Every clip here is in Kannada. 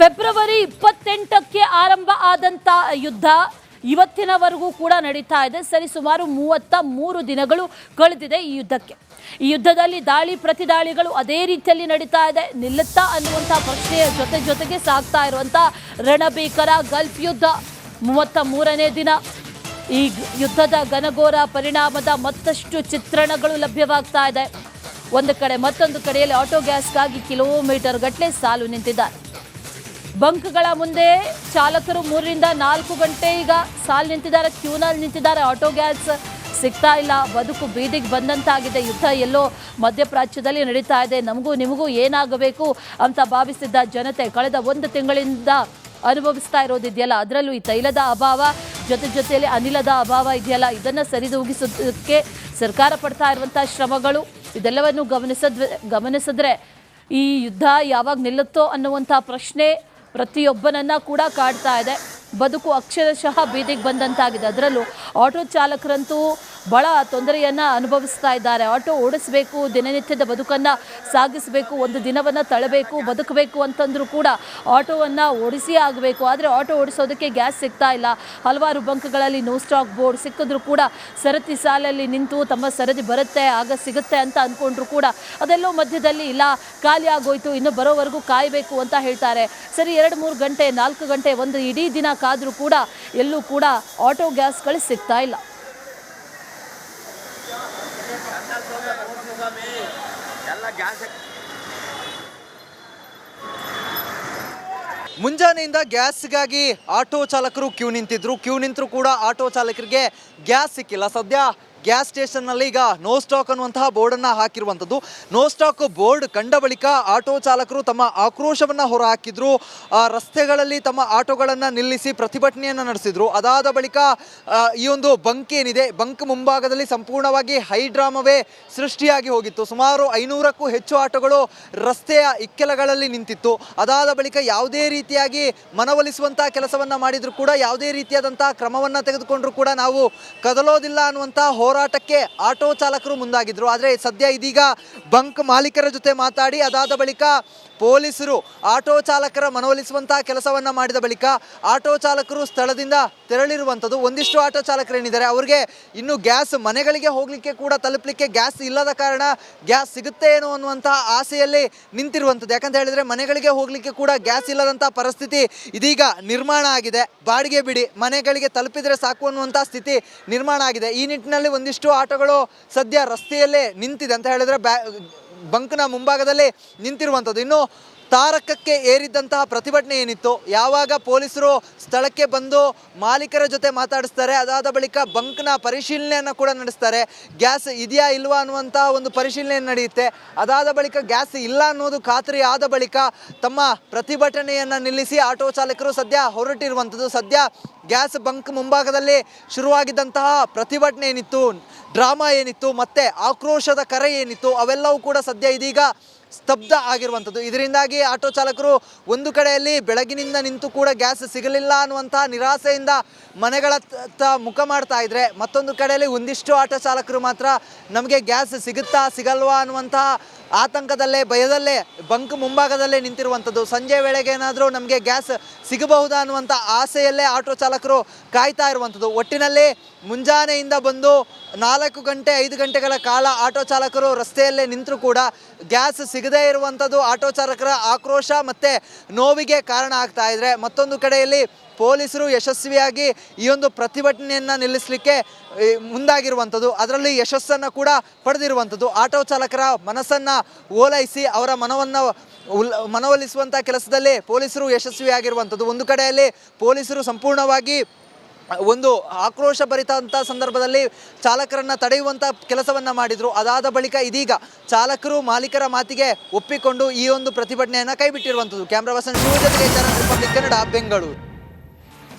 ಫೆಬ್ರವರಿ 28ಕ್ಕೆ ಆರಂಭ ಆದಂತ ಯುದ್ಧ ಇವತ್ತಿನವರೆಗೂ ಕೂಡ ನಡೀತಾ ಇದೆ. ಸರಿಸುಮಾರು 33 ದಿನಗಳು ಕಳೆದಿದೆ ಈ ಯುದ್ಧಕ್ಕೆ. ಈ ಯುದ್ಧದಲ್ಲಿ ದಾಳಿ ಪ್ರತಿದಾಳಿಗಳು ಅದೇ ರೀತಿಯಲ್ಲಿ ನಡೀತಾ ಇದೆ. ನಿಲ್ಲುತ್ತಾ ಅನ್ನುವಂಥ ಪ್ರಶ್ನೆಯ ಜೊತೆಗೆ ಸಾಗ್ತಾ ಇರುವಂಥ ರಣಭೀಕರ ಗಲ್ಫ್ ಯುದ್ಧ 33ನೇ ದಿನ. ಈ ಯುದ್ಧದ ಘನಘೋರ ಪರಿಣಾಮದ ಮತ್ತಷ್ಟು ಚಿತ್ರಣಗಳು ಲಭ್ಯವಾಗ್ತಾ ಇದೆ. ಒಂದು ಕಡೆ ಮತ್ತೊಂದು ಕಡೆಯಲ್ಲಿ ಆಟೋ ಗ್ಯಾಸ್ಗಾಗಿ ಕಿಲೋಮೀಟರ್ ಗಟ್ಟಲೆ ಸಾಲು ನಿಂತಿದ್ದಾರೆ. ಬಂಕ್ಗಳ ಮುಂದೆ ಚಾಲಕರು 3 ರಿಂದ 4 ಗಂಟೆ ಈಗ ಸಾಲು ನಿಂತಿದ್ದಾರೆ, ಕ್ಯೂನಲ್ಲಿ ನಿಂತಿದ್ದಾರೆ. ಆಟೋ ಗ್ಯಾಸ್ ಸಿಗ್ತಾ ಇಲ್ಲ, ಬದುಕು ಬೀದಿಗೆ ಬಂದಂತಾಗಿದೆ. ಯುದ್ಧ ಎಲ್ಲೋ ಮಧ್ಯಪ್ರಾಚ್ಯದಲ್ಲಿ ನಡೀತಾ ಇದೆ. ನಮಗೂ ನಿಮಗೂ ಏನಾಗಬೇಕು ಅಂತ ಭಾವಿಸಿದ್ದ ಜನತೆ ಕಳೆದ 1 ತಿಂಗಳಿಂದ ಅನುಭವಿಸ್ತಾ ಇರೋದಿದೆಯಲ್ಲ, ಅದರಲ್ಲೂ ಈ ತೈಲದ ಅಭಾವ ಜೊತೆಯಲ್ಲಿ ಅನಿಲದ ಅಭಾವ ಇದೆಯಲ್ಲ, ಇದನ್ನು ಸರಿದೂಗಿಸೋದಕ್ಕೆ ಸರ್ಕಾರ ಪಡ್ತಾ ಇರುವಂಥ ಶ್ರಮಗಳು ಇದೆಲ್ಲವನ್ನು ಗಮನಿಸಿದ್ರೆ ಈ ಯುದ್ಧ ಯಾವಾಗ ನಿಲ್ಲುತ್ತೋ ಅನ್ನುವಂಥ ಪ್ರಶ್ನೆ ಪ್ರತಿಯೊಬ್ಬನನ್ನ ಕೂಡ ಕಾಡ್ತಾ ಇದೆ. ಬದುಕು ಅಕ್ಷರಶಃ ಬೀದಿಗೆ ಬಂದಂತಾಗಿದೆ. ಅದರಲ್ಲೂ ಆಟೋ ಚಾಲಕರಂತೂ ಬಹಳ ತೊಂದರೆಯನ್ನು ಅನುಭವಿಸ್ತಾ ಇದ್ದಾರೆ. ಆಟೋ ಓಡಿಸಬೇಕು, ದಿನನಿತ್ಯದ ಬದುಕನ್ನು ಸಾಗಿಸಬೇಕು, ಒಂದು ದಿನವನ್ನು ತಳ್ಳಬೇಕು, ಬದುಕಬೇಕು ಅಂತಂದ್ರೂ ಕೂಡ ಆಟೋವನ್ನು ಓಡಿಸಿ ಆಗಬೇಕು. ಆದರೆ ಆಟೋ ಓಡಿಸೋದಕ್ಕೆ ಗ್ಯಾಸ್ ಸಿಗ್ತಾ ಇಲ್ಲ. ಹಲವಾರು ಬಂಕ್ಗಳಲ್ಲಿ ನೋ ಸ್ಟಾಕ್ ಬೋರ್ಡ್ ಸಿಕ್ಕಿದ್ರೂ ಕೂಡ ಸರತಿ ಸಾಲಲ್ಲಿ ನಿಂತು ತಮ್ಮ ಸರದಿ ಬರುತ್ತೆ ಆಗ ಸಿಗುತ್ತೆ ಅಂತ ಅಂದ್ಕೊಂಡ್ರು ಕೂಡ ಅದೆಲ್ಲೋ ಮಧ್ಯದಲ್ಲಿ ಇಲ್ಲ, ಖಾಲಿ ಆಗೋಯ್ತು, ಇನ್ನು ಬರೋವರೆಗೂ ಕಾಯಬೇಕು ಅಂತ ಹೇಳ್ತಾರೆ. ಸರಿ 2-3 ಗಂಟೆ 4 ಗಂಟೆ ಒಂದು ಇಡೀ ದಿನ ಕಾದರೂ ಕೂಡ ಎಲ್ಲೂ ಕೂಡ ಆಟೋ ಗ್ಯಾಸ್ಗಳು ಸಿಗ್ತಾ ಇಲ್ಲ. ಮುಂಜಾನೆಯಿಂದ ಗ್ಯಾಸ್ಗಾಗಿ ಆಟೋ ಚಾಲಕರು ಕ್ಯೂ ನಿಂತರೂ ಕೂಡ ಆಟೋ ಚಾಲಕರಿಗೆ ಗ್ಯಾಸ್ ಸಿಕ್ಕಿಲ್ಲ. ಸದ್ಯ ಗ್ಯಾಸ್ ಸ್ಟೇಷನ್ನಲ್ಲಿ ಈಗ ನೋ ಸ್ಟಾಕ್ ಅನ್ನುವಂತಹ ಬೋರ್ಡನ್ನು ಹಾಕಿರುವಂಥದ್ದು. ನೋ ಸ್ಟಾಕ್ ಬೋರ್ಡ್ ಕಂಡ ಬಳಿಕ ಆಟೋ ಚಾಲಕರು ತಮ್ಮ ಆಕ್ರೋಶವನ್ನು ಹೊರಹಾಕಿದ್ರು. ರಸ್ತೆಗಳಲ್ಲಿ ತಮ್ಮ ಆಟೋಗಳನ್ನು ನಿಲ್ಲಿಸಿ ಪ್ರತಿಭಟನೆಯನ್ನು ನಡೆಸಿದ್ರು. ಅದಾದ ಬಳಿಕ ಈ ಒಂದು ಬಂಕ್ ಏನಿದೆ, ಬಂಕ್ ಮುಂಭಾಗದಲ್ಲಿ ಸಂಪೂರ್ಣವಾಗಿ ಹೈಡ್ರಾಮವೇ ಸೃಷ್ಟಿಯಾಗಿ ಹೋಗಿತ್ತು. ಸುಮಾರು 500ಕ್ಕೂ ಹೆಚ್ಚು ಆಟೋಗಳು ರಸ್ತೆಯ ಇಕ್ಕೆಲಗಳಲ್ಲಿ ನಿಂತಿತ್ತು. ಅದಾದ ಬಳಿಕ ಯಾವುದೇ ರೀತಿಯಾಗಿ ಮನವೊಲಿಸುವಂತಹ ಕೆಲಸವನ್ನು ಮಾಡಿದ್ರು ಕೂಡ, ಯಾವುದೇ ರೀತಿಯಾದಂತಹ ಕ್ರಮವನ್ನು ತೆಗೆದುಕೊಂಡ್ರು ಕೂಡ ನಾವು ಕದಲೋದಿಲ್ಲ ಅನ್ನುವಂಥ ಹೋರಾಟಕ್ಕೆ ಆಟೋ ಚಾಲಕರು ಮುಂದಾಗಿದ್ರು. ಆದರೆ ಸದ್ಯ ಇದೀಗ ಬಂಕ್ ಮಾಲೀಕರ ಜೊತೆ ಮಾತಾಡಿ ಅದಾದ ಬಳಿಕ ಪೊಲೀಸರು ಆಟೋ ಚಾಲಕರ ಮನವೊಲಿಸುವಂತಹ ಕೆಲಸವನ್ನು ಮಾಡಿದ ಬಳಿಕ ಆಟೋ ಚಾಲಕರು ಸ್ಥಳದಿಂದ ತೆರಳಿರುವಂಥದ್ದು. ಒಂದಿಷ್ಟು ಆಟೋ ಚಾಲಕರೇನಿದ್ದಾರೆ ಅವರಿಗೆ ಇನ್ನು ಗ್ಯಾಸ್ ಮನೆಗಳಿಗೆ ಹೋಗಲಿಕ್ಕೆ ಕೂಡ ತಲುಪಲಿಕ್ಕೆ ಗ್ಯಾಸ್ ಇಲ್ಲದ ಕಾರಣ ಗ್ಯಾಸ್ ಸಿಗುತ್ತೆ ಏನೋ ಅನ್ನುವಂತಹ ಆಸೆಯಲ್ಲಿ ನಿಂತಿರುವಂಥದ್ದು. ಯಾಕಂತ ಹೇಳಿದರೆ ಮನೆಗಳಿಗೆ ಹೋಗಲಿಕ್ಕೆ ಕೂಡ ಗ್ಯಾಸ್ ಇಲ್ಲದಂಥ ಪರಿಸ್ಥಿತಿ ಇದೀಗ ನಿರ್ಮಾಣ ಆಗಿದೆ. ಬಾಡಿಗೆ ಬಿಡಿ, ಮನೆಗಳಿಗೆ ತಲುಪಿದರೆ ಸಾಕು ಅನ್ನುವಂಥ ಸ್ಥಿತಿ ನಿರ್ಮಾಣ ಆಗಿದೆ. ಈ ನಿಟ್ಟಿನಲ್ಲಿ ಒಂದಿಷ್ಟು ಆಟೋಗಳು ಸದ್ಯ ರಸ್ತೆಯಲ್ಲೇ ನಿಂತಿದೆ ಅಂತ ಹೇಳಿದ್ರೆ ಬಂಕ್ನ ಮುಂಭಾಗದಲ್ಲಿ ನಿಂತಿರುವಂಥದ್ದು. ಇನ್ನು ತಾರಕಕ್ಕೆ ಏರಿದ್ದಂತಹ ಪ್ರತಿಭಟನೆ ಏನಿತ್ತು, ಯಾವಾಗ ಪೊಲೀಸರು ಸ್ಥಳಕ್ಕೆ ಬಂದು ಮಾಲೀಕರ ಜೊತೆ ಮಾತಾಡಿಸ್ತಾರೆ, ಅದಾದ ಬಳಿಕ ಬಂಕ್ನ ಪರಿಶೀಲನೆಯನ್ನು ಕೂಡ ನಡೆಸ್ತಾರೆ. ಗ್ಯಾಸ್ ಇದೆಯಾ ಇಲ್ವಾ ಅನ್ನುವಂತಹ ಒಂದು ಪರಿಶೀಲನೆ ನಡೆಯುತ್ತೆ. ಅದಾದ ಬಳಿಕ ಗ್ಯಾಸ್ ಇಲ್ಲ ಅನ್ನೋದು ಖಾತ್ರಿ ಆದ ಬಳಿಕ ತಮ್ಮ ಪ್ರತಿಭಟನೆಯನ್ನು ನಿಲ್ಲಿಸಿ ಆಟೋ ಚಾಲಕರು ಸದ್ಯ ಹೊರಟಿರುವಂಥದ್ದು. ಸದ್ಯ ಗ್ಯಾಸ್ ಬಂಕ್ ಮುಂಭಾಗದಲ್ಲಿ ಶುರುವಾಗಿದ್ದಂತಹ ಪ್ರತಿಭಟನೆ ಏನಿತ್ತು, ಡ್ರಾಮಾ ಏನಿತ್ತು, ಮತ್ತೆ ಆಕ್ರೋಶದ ಕರೆ ಏನಿತ್ತು, ಅವೆಲ್ಲವೂ ಕೂಡ ಸದ್ಯ ಇದೀಗ ಸ್ತಬ್ಧ ಆಗಿರುವಂಥದ್ದು. ಇದರಿಂದಾಗಿ ಆಟೋ ಚಾಲಕರು ಒಂದು ಕಡೆಯಲ್ಲಿ ಬೆಳಗಿನಿಂದ ನಿಂತು ಕೂಡ ಗ್ಯಾಸ್ ಸಿಗಲಿಲ್ಲ ಅನ್ನುವಂತಹ ನಿರಾಸೆಯಿಂದ ಮನೆಗಳತ್ತ ಮುಖ ಮಾಡ್ತಾ ಇದ್ರೆ, ಮತ್ತೊಂದು ಕಡೆಯಲ್ಲಿ ಒಂದಿಷ್ಟು ಆಟೋ ಚಾಲಕರು ಮಾತ್ರ ನಮಗೆ ಗ್ಯಾಸ್ ಸಿಗುತ್ತಾ ಸಿಗಲ್ವಾ ಅನ್ನುವಂತಹ ಆತಂಕದಲ್ಲೇ ಭಯದಲ್ಲೇ ಬಂಕ್ ಮುಂಭಾಗದಲ್ಲೇ ನಿಂತಿರುವಂಥದ್ದು. ಸಂಜೆ ವೇಳೆಗೆ ಏನಾದರೂ ನಮಗೆ ಗ್ಯಾಸ್ ಸಿಗಬಹುದಾ ಅನ್ನುವಂಥ ಆಸೆಯಲ್ಲೇ ಆಟೋ ಚಾಲಕರು ಕಾಯ್ತಾ ಇರುವಂಥದ್ದು. ಒಟ್ಟಿನಲ್ಲಿ ಮುಂಜಾನೆಯಿಂದ ಬಂದು 4 ಗಂಟೆ 5 ಗಂಟೆಗಳ ಕಾಲ ಆಟೋ ಚಾಲಕರು ರಸ್ತೆಯಲ್ಲೇ ನಿಂತರೂ ಕೂಡ ಗ್ಯಾಸ್ ಸಿಗದೇ ಇರುವಂಥದ್ದು ಆಟೋ ಚಾಲಕರ ಆಕ್ರೋಶ ಮತ್ತು ನೋವಿಗೆ ಕಾರಣ ಆಗ್ತಾ ಇದ್ರೆ, ಮತ್ತೊಂದು ಕಡೆಯಲ್ಲಿ ಪೊಲೀಸರು ಯಶಸ್ವಿಯಾಗಿ ಈ ಒಂದು ಪ್ರತಿಭಟನೆಯನ್ನು ನಿಲ್ಲಿಸಲಿಕ್ಕೆ ಮುಂದಾಗಿರುವಂಥದ್ದು, ಅದರಲ್ಲಿ ಯಶಸ್ಸನ್ನು ಕೂಡ ಪಡೆದಿರುವಂಥದ್ದು. ಆಟೋ ಚಾಲಕರ ಮನಸ್ಸನ್ನು ಓಲೈಸಿ ಅವರ ಮನವೊಲಿಸುವಂಥ ಕೆಲಸದಲ್ಲಿ ಪೊಲೀಸರು ಯಶಸ್ವಿಯಾಗಿರುವಂಥದ್ದು. ಒಂದು ಕಡೆಯಲ್ಲಿ ಪೊಲೀಸರು ಸಂಪೂರ್ಣವಾಗಿ ಒಂದು ಆಕ್ರೋಶ ಭರಿತಂಥ ಸಂದರ್ಭದಲ್ಲಿ ಚಾಲಕರನ್ನು ತಡೆಯುವಂಥ ಕೆಲಸವನ್ನು ಮಾಡಿದರು. ಅದಾದ ಬಳಿಕ ಇದೀಗ ಚಾಲಕರು ಮಾಲೀಕರ ಮಾತಿಗೆ ಒಪ್ಪಿಕೊಂಡು ಈ ಒಂದು ಪ್ರತಿಭಟನೆಯನ್ನು ಕೈಬಿಟ್ಟಿರುವಂಥದ್ದು. ಕ್ಯಾಮ್ರಾ ಪರ್ಸನ್ ಶಿವ ಜೊತೆಗೆ ರಿಪಬ್ಲಿಕ್ ಕನ್ನಡ, ಬೆಂಗಳೂರು.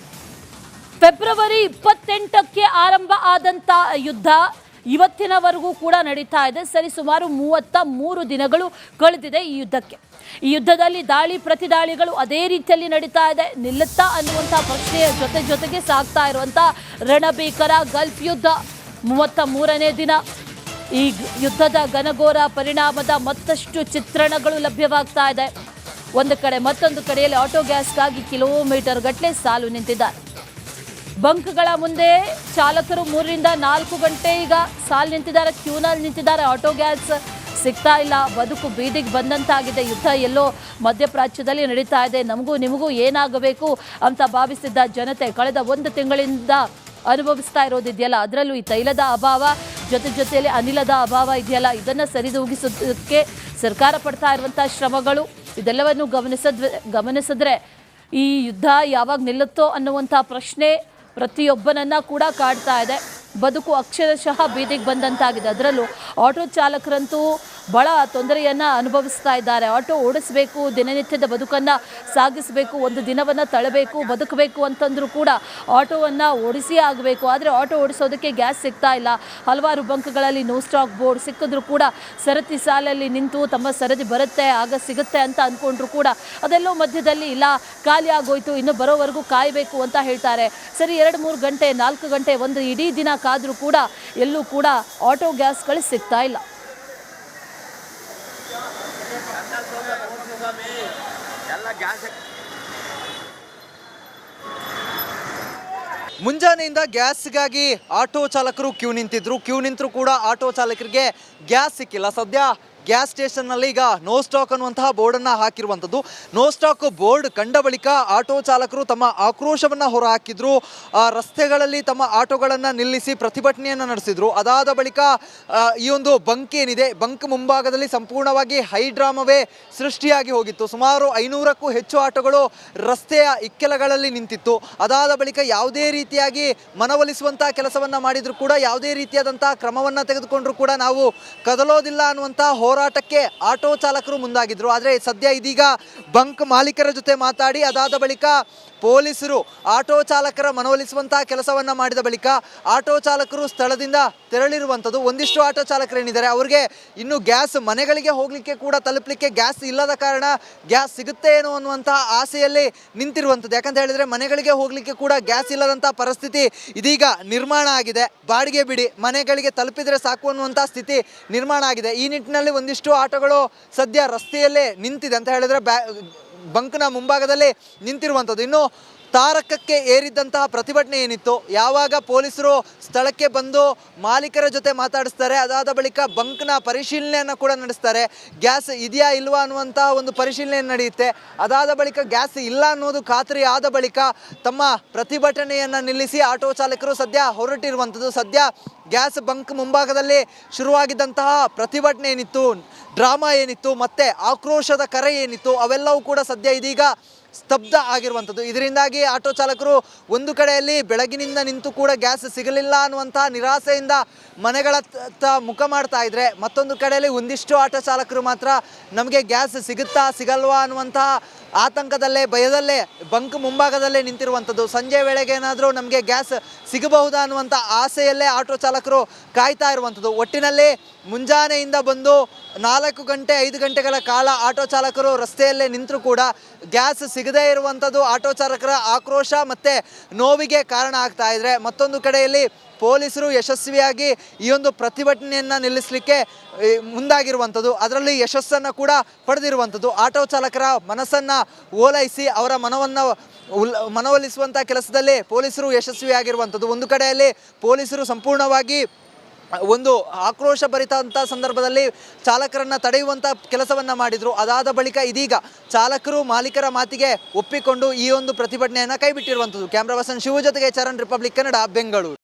ಫೆಬ್ರವರಿ 28ಕ್ಕೆ ಆರಂಭ ಆದಂತ ಯುದ್ಧ ಇವತ್ತಿನವರೆಗೂ ಕೂಡ ನಡೀತಾ ಇದೆ. ಸರಿಸುಮಾರು 33 ದಿನಗಳು ಕಳೆದಿದೆ ಈ ಯುದ್ಧಕ್ಕೆ. ಈ ಯುದ್ಧದಲ್ಲಿ ದಾಳಿ ಪ್ರತಿದಾಳಿಗಳು ಅದೇ ರೀತಿಯಲ್ಲಿ ನಡೀತಾ ಇದೆ. ನಿಲ್ಲುತ್ತಾ ಅನ್ನುವಂಥ ಪ್ರಶ್ನೆಯ ಜೊತೆಗೆ ಸಾಗ್ತಾ ಇರುವಂಥ ರಣಭೀಕರ ಗಲ್ಫ್ ಯುದ್ಧ 33ನೇ ದಿನ. ಈ ಯುದ್ಧದ ಘನಘೋರ ಪರಿಣಾಮದ ಮತ್ತಷ್ಟು ಚಿತ್ರಣಗಳು ಲಭ್ಯವಾಗ್ತಾ ಇದೆ. ಒಂದು ಕಡೆ ಮತ್ತೊಂದು ಕಡೆಯಲ್ಲಿ ಆಟೋ ಗ್ಯಾಸ್ಗಾಗಿ ಕಿಲೋಮೀಟರ್ ಗಟ್ಟಲೆ ಸಾಲು ನಿಂತಿದ್ದಾರೆ. ಬಂಕ್ಗಳ ಮುಂದೆ ಚಾಲಕರು 3 ರಿಂದ 4 ಗಂಟೆ ಈಗ ಸಾಲು ನಿಂತಿದ್ದಾರೆ, ಕ್ಯೂನಲ್ಲಿ ನಿಂತಿದ್ದಾರೆ. ಆಟೋ ಗ್ಯಾಸ್ ಸಿಗ್ತಾ ಇಲ್ಲ, ಬದುಕು ಬೀದಿಗೆ ಬಂದಂತಾಗಿದೆ. ಯುದ್ಧ ಎಲ್ಲೋ ಮಧ್ಯಪ್ರಾಚ್ಯದಲ್ಲಿ ನಡೀತಾ ಇದೆ, ನಮಗೂ ನಿಮಗೂ ಏನಾಗಬೇಕು ಅಂತ ಭಾವಿಸಿದ್ದ ಜನತೆ ಕಳೆದ 1 ತಿಂಗಳಿಂದ ಅನುಭವಿಸ್ತಾ ಇರೋದಿದೆಯಲ್ಲ, ಅದರಲ್ಲೂ ಈ ತೈಲದ ಅಭಾವ ಜೊತೆಯಲ್ಲಿ ಅನಿಲದ ಅಭಾವ ಇದೆಯಲ್ಲ, ಇದನ್ನು ಸರಿದೂಗಿಸೋದಕ್ಕೆ ಸರ್ಕಾರ ಪಡ್ತಾ ಇರುವಂಥ ಶ್ರಮಗಳು ಇದೆಲ್ಲವನ್ನು ಗಮನಿಸಿದ್ರೆ ಈ ಯುದ್ಧ ಯಾವಾಗ ನಿಲ್ಲುತ್ತೋ ಅನ್ನುವಂಥ ಪ್ರಶ್ನೆ ಪ್ರತಿಯೊಬ್ಬನನ್ನ ಕೂಡ ಕಾಡ್ತಾ ಇದೆ. ಬದುಕು ಅಕ್ಷರಶಃ ಬೀದಿಗೆ ಬಂದಂತಾಗಿದೆ. ಅದರಲ್ಲೂ ಆಟೋ ಚಾಲಕರಂತೂ ಬಹಳ ತೊಂದರೆಯನ್ನು ಅನುಭವಿಸ್ತಾ ಇದ್ದಾರೆ. ಆಟೋ ಓಡಿಸಬೇಕು, ದಿನನಿತ್ಯದ ಬದುಕನ್ನು ಸಾಗಿಸಬೇಕು, ಒಂದು ದಿನವನ್ನು ತಳ್ಳಬೇಕು, ಬದುಕಬೇಕು ಅಂತಂದ್ರೂ ಕೂಡ ಆಟೋವನ್ನು ಓಡಿಸಿ ಆಗಬೇಕು. ಆದರೆ ಆಟೋ ಓಡಿಸೋದಕ್ಕೆ ಗ್ಯಾಸ್ ಸಿಗ್ತಾ ಇಲ್ಲ. ಹಲವಾರು ಬಂಕ್ಗಳಲ್ಲಿ ನೋ ಸ್ಟಾಕ್ ಬೋರ್ಡ್ ಸಿಕ್ಕಿದ್ರೂ ಕೂಡ ಸರತಿ ಸಾಲಲ್ಲಿ ನಿಂತು ತಮ್ಮ ಸರದಿ ಬರುತ್ತೆ ಆಗ ಸಿಗುತ್ತೆ ಅಂತ ಅಂದ್ಕೊಂಡ್ರು ಕೂಡ ಅದೆಲ್ಲೋ ಮಧ್ಯದಲ್ಲಿ ಇಲ್ಲ, ಖಾಲಿ ಆಗೋಯ್ತು, ಇನ್ನು ಬರೋವರೆಗೂ ಕಾಯಬೇಕು ಅಂತ ಹೇಳ್ತಾರೆ. ಸರಿ 2-3 ಗಂಟೆ 4 ಗಂಟೆ ಒಂದು ಇಡೀ ದಿನ ಕಾದ್ರೂ ಕೂಡ ಎಲ್ಲೂ ಕೂಡ ಆಟೋ ಗ್ಯಾಸ್ಗಳು ಸಿಗ್ತಾ ಇಲ್ಲ. ಮುಂಜಾನೆಯಿಂದ ಗ್ಯಾಸ್ಗಾಗಿ ಆಟೋ ಚಾಲಕರು ಕ್ಯೂ ನಿಂತರೂ ಕೂಡ ಆಟೋ ಚಾಲಕರಿಗೆ ಗ್ಯಾಸ್ ಸಿಕ್ಕಿಲ್ಲ. ಸದ್ಯ ಗ್ಯಾಸ್ ಸ್ಟೇಷನ್ನಲ್ಲಿ ಈಗ ನೋ ಸ್ಟಾಕ್ ಅನ್ನುವಂತಹ ಬೋರ್ಡನ್ನು ಹಾಕಿರುವಂಥದ್ದು. ನೋ ಸ್ಟಾಕ್ ಬೋರ್ಡ್ ಕಂಡ ಬಳಿಕ ಆಟೋ ಚಾಲಕರು ತಮ್ಮ ಆಕ್ರೋಶವನ್ನು ಹೊರಹಾಕಿದ್ರು. ರಸ್ತೆಗಳಲ್ಲಿ ತಮ್ಮ ಆಟೋಗಳನ್ನು ನಿಲ್ಲಿಸಿ ಪ್ರತಿಭಟನೆಯನ್ನು ನಡೆಸಿದ್ರು. ಅದಾದ ಬಳಿಕ ಈ ಒಂದು ಬಂಕ್ ಏನಿದೆ, ಬಂಕ್ ಮುಂಭಾಗದಲ್ಲಿ ಸಂಪೂರ್ಣವಾಗಿ ಹೈಡ್ರಾಮವೇ ಸೃಷ್ಟಿಯಾಗಿ ಹೋಗಿತ್ತು. ಸುಮಾರು 500ಕ್ಕೂ ಹೆಚ್ಚು ಆಟೋಗಳು ರಸ್ತೆಯ ಇಕ್ಕೆಲಗಳಲ್ಲಿ ನಿಂತಿತ್ತು. ಅದಾದ ಬಳಿಕ ಯಾವುದೇ ರೀತಿಯಾಗಿ ಮನವೊಲಿಸುವಂತಹ ಕೆಲಸವನ್ನು ಮಾಡಿದ್ರು ಕೂಡ, ಯಾವುದೇ ರೀತಿಯಾದಂತಹ ಕ್ರಮವನ್ನು ತೆಗೆದುಕೊಂಡ್ರು ಕೂಡ ನಾವು ಕದಲೋದಿಲ್ಲ ಅನ್ನುವಂಥ ಹೋರಾಟಕ್ಕೆ ಆಟೋ ಚಾಲಕರು ಮುಂದಾಗಿದ್ರು. ಆದರೆ ಸದ್ಯ ಇದೀಗ ಬಂಕ್ ಮಾಲೀಕರ ಜೊತೆ ಮಾತಾಡಿ ಅದಾದ ಬಳಿಕ ಪೊಲೀಸರು ಆಟೋ ಚಾಲಕರ ಮನವೊಲಿಸುವಂತಹ ಕೆಲಸವನ್ನು ಮಾಡಿದ ಬಳಿಕ ಆಟೋ ಚಾಲಕರು ಸ್ಥಳದಿಂದ ತೆರಳಿರುವಂಥದ್ದು. ಒಂದಿಷ್ಟು ಆಟೋ ಚಾಲಕರು ಏನಿದ್ದಾರೆ ಅವರಿಗೆ ಇನ್ನು ಗ್ಯಾಸ್ ಮನೆಗಳಿಗೆ ಹೋಗಲಿಕ್ಕೆ ಕೂಡ ತಲುಪಲಿಕ್ಕೆ ಗ್ಯಾಸ್ ಇಲ್ಲದ ಕಾರಣ ಗ್ಯಾಸ್ ಸಿಗುತ್ತೆ ಏನೋ ಅನ್ನುವಂತಹ ಆಸೆಯಲ್ಲಿ ನಿಂತಿರುವಂಥದ್ದು. ಯಾಕಂತ ಹೇಳಿದರೆ ಮನೆಗಳಿಗೆ ಹೋಗಲಿಕ್ಕೆ ಕೂಡ ಗ್ಯಾಸ್ ಇಲ್ಲದಂಥ ಪರಿಸ್ಥಿತಿ ಇದೀಗ ನಿರ್ಮಾಣ ಆಗಿದೆ. ಬಾಡಿಗೆ ಬಿಡಿ, ಮನೆಗಳಿಗೆ ತಲುಪಿದರೆ ಸಾಕು ಅನ್ನುವಂಥ ಸ್ಥಿತಿ ನಿರ್ಮಾಣ ಆಗಿದೆ. ಈ ನಿಟ್ಟಿನಲ್ಲಿ ಒಂದಿಷ್ಟು ಆಟೋಗಳು ಸದ್ಯ ರಸ್ತೆಯಲ್ಲೇ ನಿಂತಿದೆ ಅಂತ ಹೇಳಿದ್ರೆ ಬಂಕ್ನ ಮುಂಭಾಗದಲ್ಲಿ ನಿಂತಿರುವಂಥದ್ದು. ಇನ್ನು ತಾರಕಕ್ಕೆ ಏರಿದ್ದಂತಹ ಪ್ರತಿಭಟನೆ ಏನಿತ್ತು, ಯಾವಾಗ ಪೊಲೀಸರು ಸ್ಥಳಕ್ಕೆ ಬಂದು ಮಾಲೀಕರ ಜೊತೆ ಮಾತಾಡಿಸ್ತಾರೆ, ಅದಾದ ಬಳಿಕ ಬಂಕ್ನ ಪರಿಶೀಲನೆಯನ್ನು ಕೂಡ ನಡೆಸ್ತಾರೆ. ಗ್ಯಾಸ್ ಇದೆಯಾ ಇಲ್ವಾ ಅನ್ನುವಂತಹ ಒಂದು ಪರಿಶೀಲನೆ ನಡೆಯುತ್ತೆ. ಅದಾದ ಬಳಿಕ ಗ್ಯಾಸ್ ಇಲ್ಲ ಅನ್ನೋದು ಖಾತ್ರಿ ಆದ ಬಳಿಕ ತಮ್ಮ ಪ್ರತಿಭಟನೆಯನ್ನು ನಿಲ್ಲಿಸಿ ಆಟೋ ಚಾಲಕರು ಸದ್ಯ ಹೊರಟಿರುವಂಥದ್ದು. ಸದ್ಯ ಗ್ಯಾಸ್ ಬಂಕ್ ಮುಂಭಾಗದಲ್ಲಿ ಶುರುವಾಗಿದ್ದಂತಹ ಪ್ರತಿಭಟನೆ ಏನಿತ್ತು, ಡ್ರಾಮಾ ಏನಿತ್ತು, ಮತ್ತೆ ಆಕ್ರೋಶದ ಕರೆ ಏನಿತ್ತು, ಅವೆಲ್ಲವೂ ಕೂಡ ಸದ್ಯ ಇದೀಗ ಸ್ತಬ್ಧ ಆಗಿರುವಂಥದ್ದು. ಇದರಿಂದಾಗಿ ಆಟೋ ಚಾಲಕರು ಒಂದು ಕಡೆಯಲ್ಲಿ ಬೆಳಗಿನಿಂದ ನಿಂತು ಕೂಡ ಗ್ಯಾಸ್ ಸಿಗಲಿಲ್ಲ ಅನ್ನುವಂತಹ ನಿರಾಸೆಯಿಂದ ಮನೆಗಳತ್ತ ಮುಖ ಮಾಡ್ತಾ ಇದ್ರೆ, ಮತ್ತೊಂದು ಕಡೆಯಲ್ಲಿ ಒಂದಿಷ್ಟು ಆಟೋ ಚಾಲಕರು ಮಾತ್ರ ನಮಗೆ ಗ್ಯಾಸ್ ಸಿಗುತ್ತಾ ಸಿಗಲ್ವಾ ಅನ್ನುವಂತಹ ಆತಂಕದಲ್ಲೇ ಭಯದಲ್ಲೇ ಬಂಕ್ ಮುಂಭಾಗದಲ್ಲೇ ನಿಂತಿರುವಂಥದ್ದು. ಸಂಜೆ ವೇಳೆಗೆ ಏನಾದರೂ ನಮಗೆ ಗ್ಯಾಸ್ ಸಿಗಬಹುದಾ ಅನ್ನುವಂಥ ಆಸೆಯಲ್ಲೇ ಆಟೋ ಚಾಲಕರು ಕಾಯ್ತಾ ಇರುವಂಥದ್ದು. ಒಟ್ಟಿನಲ್ಲಿ ಮುಂಜಾನೆಯಿಂದ ಬಂದು 4 ಗಂಟೆ 5 ಗಂಟೆಗಳ ಕಾಲ ಆಟೋ ಚಾಲಕರು ರಸ್ತೆಯಲ್ಲೇ ನಿಂತರೂ ಕೂಡ ಗ್ಯಾಸ್ ಸಿಗದೇ ಇರುವಂಥದ್ದು ಆಟೋ ಚಾಲಕರ ಆಕ್ರೋಶ ಮತ್ತು ನೋವಿಗೆ ಕಾರಣ ಆಗ್ತಾ ಇದ್ರೆ, ಮತ್ತೊಂದು ಕಡೆಯಲ್ಲಿ ಪೊಲೀಸರು ಯಶಸ್ವಿಯಾಗಿ ಈ ಒಂದು ಪ್ರತಿಭಟನೆಯನ್ನು ನಿಲ್ಲಿಸಲಿಕ್ಕೆ ಮುಂದಾಗಿರುವಂಥದ್ದು, ಅದರಲ್ಲಿ ಯಶಸ್ಸನ್ನು ಕೂಡ ಪಡೆದಿರುವಂಥದ್ದು. ಆಟೋ ಚಾಲಕರ ಮನಸ್ಸನ್ನು ಓಲೈಸಿ ಅವರ ಮನವೊಲಿಸುವಂಥ ಕೆಲಸದಲ್ಲಿ ಪೊಲೀಸರು ಯಶಸ್ವಿಯಾಗಿರುವಂಥದ್ದು. ಒಂದು ಕಡೆಯಲ್ಲಿ ಪೊಲೀಸರು ಸಂಪೂರ್ಣವಾಗಿ ಒಂದು ಆಕ್ರೋಶ ಭರಿತಂಥ ಸಂದರ್ಭದಲ್ಲಿ ಚಾಲಕರನ್ನು ತಡೆಯುವಂಥ ಕೆಲಸವನ್ನು ಮಾಡಿದರು. ಅದಾದ ಬಳಿಕ ಇದೀಗ ಚಾಲಕರು ಮಾಲೀಕರ ಮಾತಿಗೆ ಒಪ್ಪಿಕೊಂಡು ಈ ಒಂದು ಪ್ರತಿಭಟನೆಯನ್ನು ಕೈಬಿಟ್ಟಿರುವಂಥದ್ದು. ಕ್ಯಾಮ್ರಾ ಪರ್ಸನ್ ಶಿವು ಜೊತೆಗೆ ಚರಣ್, ರಿಪಬ್ಲಿಕ್ ಕನ್ನಡ, ಬೆಂಗಳೂರು.